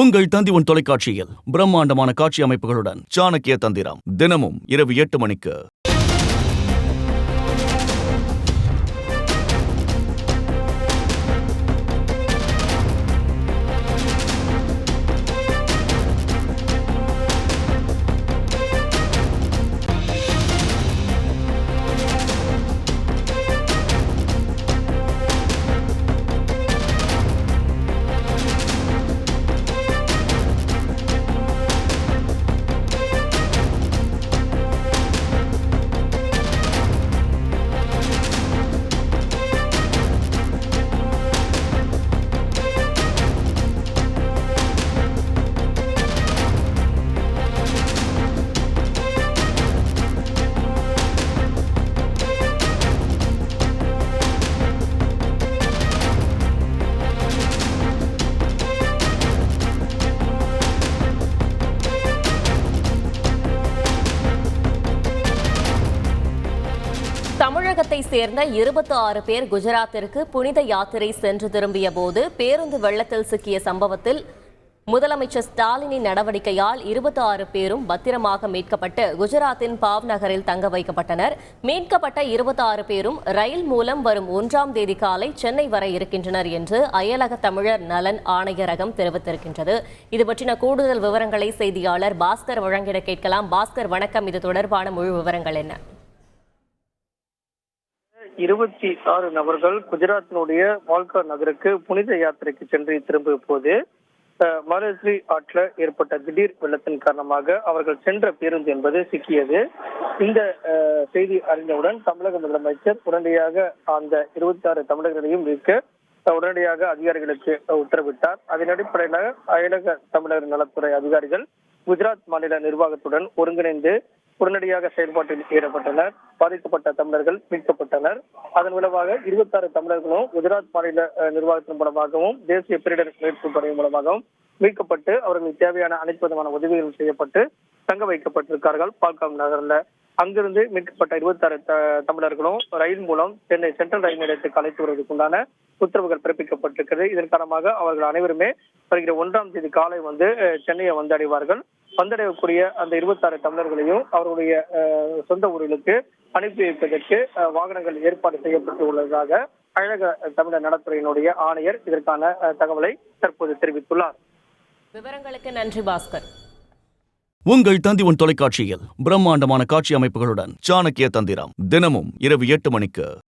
உங்கள் தந்தி தொலைக்காட்சியில் பிரம்மாண்டமான காட்சி அமைப்புகளுடன் சாணக்கிய தந்திரம் தினமும் இரவு 8 மணிக்கு. தமிழகத்தை சேர்ந்த 26 பேர் குஜராத்திற்கு புனித யாத்திரை சென்று திரும்பிய போது பேருந்து வெள்ளத்தில் சிக்கிய சம்பவத்தில் முதலமைச்சர் ஸ்டாலினின் நடவடிக்கையால் 26 பேரும் பத்திரமாக மீட்கப்பட்டு குஜராத்தின் பாவ் நகரில் தங்க வைக்கப்பட்டனர். மீட்கப்பட்ட 26 பேரும் ரயில் மூலம் வரும் 1ஆம் தேதி காலை சென்னை வர இருக்கின்றனர் என்று அயலக தமிழர் நலன் ஆணையரகம் தெரிவித்திருக்கின்றது. இது பற்றின கூடுதல் விவரங்களை செய்தியாளர் பாஸ்கர் வழங்கிட கேட்கலாம். பாஸ்கர் வணக்கம். இது தொடர்பான முழு விவரங்கள் என்ன? 26 நபர்கள் குஜராத்தினுடைய வால்கா நகருக்கு புனித யாத்திரைக்கு சென்று திரும்பிய போது மலஸ்ரீ ஆற்றில் ஏற்பட்ட திடீர் வெள்ளத்தின் காரணமாக அவர்கள் சென்ற பேருந்து என்பது சிக்கியது. இந்த செய்தி அறிந்தவுடன் தமிழக முதலமைச்சர் உடனடியாக அந்த 26 தமிழர்களையும் மீட்க உடனடியாக அதிகாரிகளுக்கு உத்தரவிட்டார். அதன் அடிப்படையில் அயலக தமிழர் நலத்துறை அதிகாரிகள் குஜராத் மாநில நிர்வாகத்துடன் ஒருங்கிணைந்து உடனடியாக செயல்பாட்டில் ஈடுபட்டனர். பாதிக்கப்பட்ட தமிழர்கள் மீட்கப்பட்டனர். அதன் விளைவாக 26 தமிழர்களும் குஜராத் மாநில நிர்வாகத்தின் மூலமாகவும் தேசிய பேரிடர் மீட்பு படை மூலமாகவும் மீட்கப்பட்டு அவர்களுக்கு தேவையான அனைத்து விதமான உதவிகள் செய்யப்பட்டு தங்க வைக்கப்பட்டிருக்கார்கள் பால்காம் நகர்ல. அங்கிருந்து மீட்கப்பட்ட 26 தமிழர்களும் ரயில் மூலம் சென்னை சென்ட்ரல் ரயில் நிலையத்துக்கு அழைத்து வருவதற்குண்டான உத்தரவுகள் பிறப்பிக்கப்பட்டிருக்கிறது. இதன் காரணமாக அவர்கள் அனைவருமே வருகிற 1ஆம் தேதி காலை சென்னையை வந்தடைவார்கள். வந்தடையக்கூடிய அந்த 26 தமிழர்களையும் அவருடைய சொந்த ஊர்களுக்கு அனுப்பி வைப்பதற்கு வாகனங்கள் ஏற்பாடு செய்யப்பட்டு உள்ளதாக அயலக தமிழர் நலத்துறையினுடைய ஆணையர் இதற்கான தகவலை தற்போது தெரிவித்துள்ளார். விவரங்களுக்கு நன்றி பாஸ்கர். உங்கள் தந்தி தொலைக்காட்சியில் பிரம்மாண்டமான காட்சி அமைப்புகளுடன் சாணக்கிய தந்திரம் தினமும் இரவு 8 மணிக்கு.